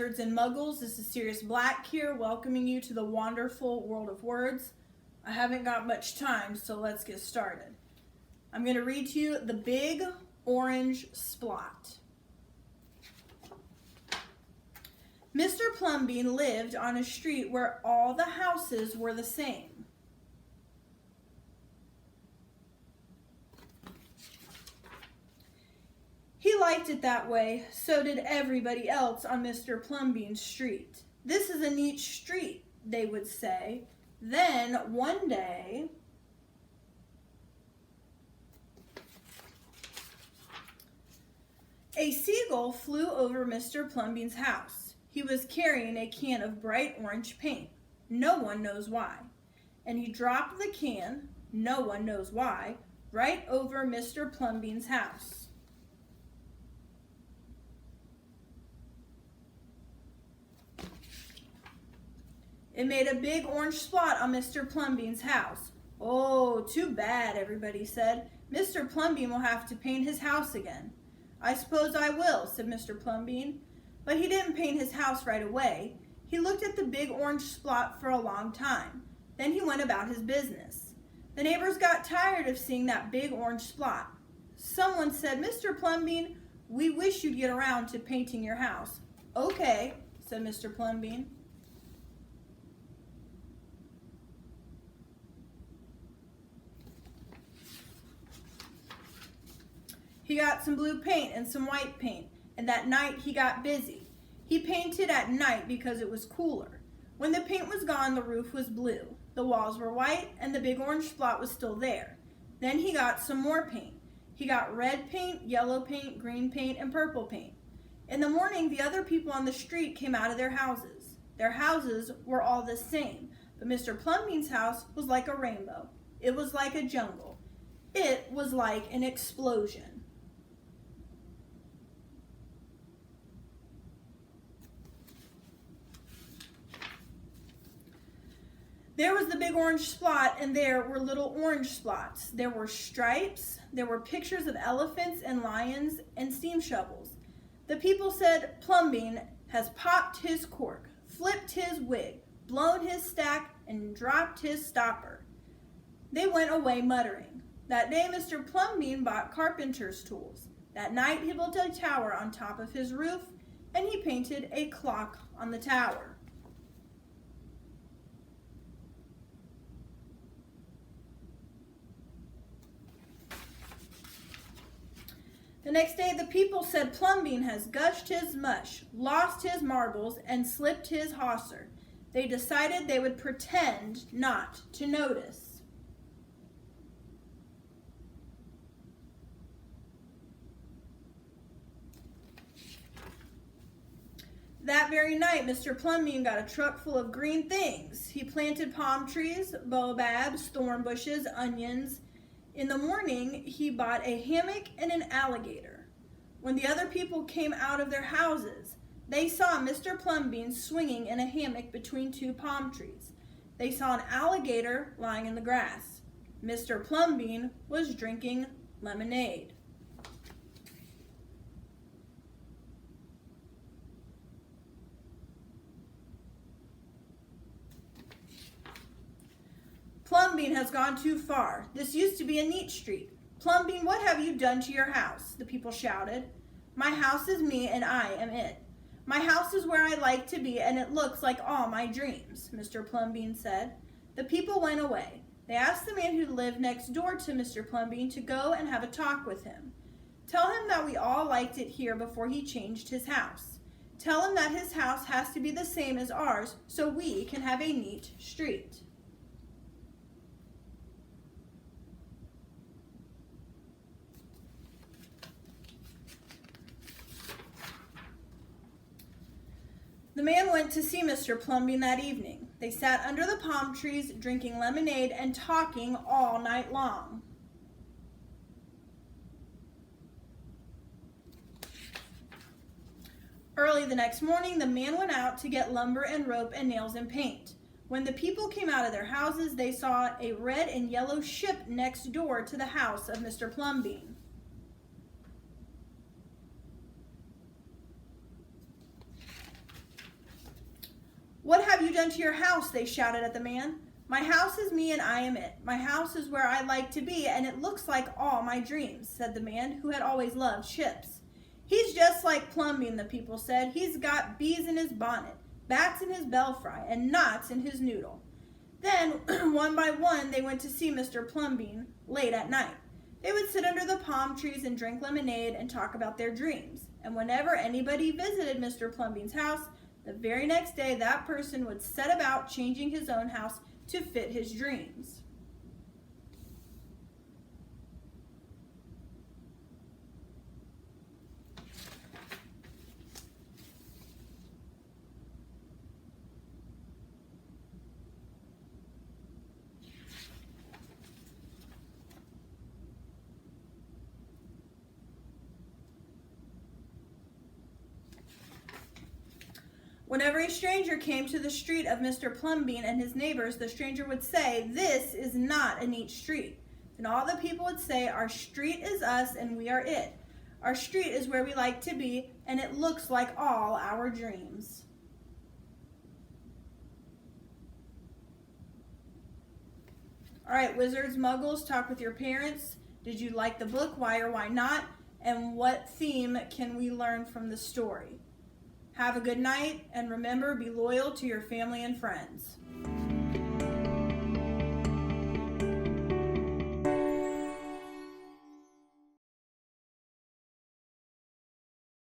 wizards and muggles. This is Sirius Black here, welcoming you to the wonderful world of words. I haven't got much time, so let's get started. I'm going to read to you the Big Orange Splot. Mr. Plumbean lived on a street where all the houses were the same. He liked it that way, so did everybody else on Mr. Plumbean's street. This is a neat street, they would say. Then, one day, a seagull flew over Mr. Plumbean's house. He was carrying a can of bright orange paint. No one knows why. And he dropped the can, no one knows why, right over Mr. Plumbean's house. It made a big orange spot on Mr. Plumbean's house. Oh, too bad, everybody said. Mr. Plumbean will have to paint his house again. I suppose I will, said Mr. Plumbean. But he didn't paint his house right away. He looked at the big orange spot for a long time. Then he went about his business. The neighbors got tired of seeing that big orange spot. Someone said, Mr. Plumbean, we wish you'd get around to painting your house. Okay, said Mr. Plumbean. He got some blue paint and some white paint, and that night he got busy. He painted at night because it was cooler. When the paint was gone, the roof was blue, the walls were white, and the big orange spot was still there. Then he got some more paint. He got red paint, yellow paint, green paint, and purple paint. In the morning, the other people on the street came out of their houses. Their houses were all the same, but Mr. Plumbean's house was like a rainbow. It was like a jungle. It was like an explosion. There was the big orange spot, and there were little orange spots. There were stripes. There were pictures of elephants and lions and steam shovels. The people said, Plumbean has popped his cork, flipped his wig, blown his stack, and dropped his stopper. They went away muttering. That day, Mr. Plumbean bought carpenter's tools. That night, he built a tower on top of his roof, and he painted a clock on the tower. The next day, the people said Plumbean has gushed his mush, lost his marbles, and slipped his hawser. They decided they would pretend not to notice. That very night, Mr. Plumbean got a truck full of green things. He planted palm trees, baobabs, thorn bushes, onions. In the morning, he bought a hammock and an alligator. When the other people came out of their houses, they saw Mr. Plumbean swinging in a hammock between two palm trees. They saw an alligator lying in the grass. Mr. Plumbean was drinking lemonade. Plumbean has gone too far. This used to be a neat street. Plumbean, what have you done to your house? The people shouted. My house is me and I am it. My house is where I like to be and it looks like all my dreams, Mr. Plumbean said. The people went away. They asked the man who lived next door to Mr. Plumbean to go and have a talk with him. Tell him that we all liked it here before he changed his house. Tell him that his house has to be the same as ours so we can have a neat street. The man went to see Mr. Plumbean that evening. They sat under the palm trees, drinking lemonade and talking all night long. Early the next morning, the man went out to get lumber and rope and nails and paint. When the people came out of their houses, they saw a red and yellow ship next door to the house of Mr. Plumbean. "What have you done to your house?" they shouted at the man. "My house is me and I am it. My house is where I like to be, and it looks like all my dreams," said the man, who had always loved chips. "He's just like Plumbean," the people said. "He's got bees in his bonnet, bats in his belfry, and knots in his noodle." Then, one by one, they went to see Mr. Plumbean late at night. They would sit under the palm trees and drink lemonade and talk about their dreams. And whenever anybody visited Mr. Plumbean's house, the very next day that person would set about changing his own house to fit his dreams. Whenever a stranger came to the street of Mr. Plumbean and his neighbors, the stranger would say, "This is not a neat street." And all the people would say, "Our street is us and we are it. Our street is where we like to be, and it looks like all our dreams." All right, wizards, muggles, talk with your parents. Did you like the book? Why or why not? And what theme can we learn from the story? Have a good night, and remember, be loyal to your family and friends.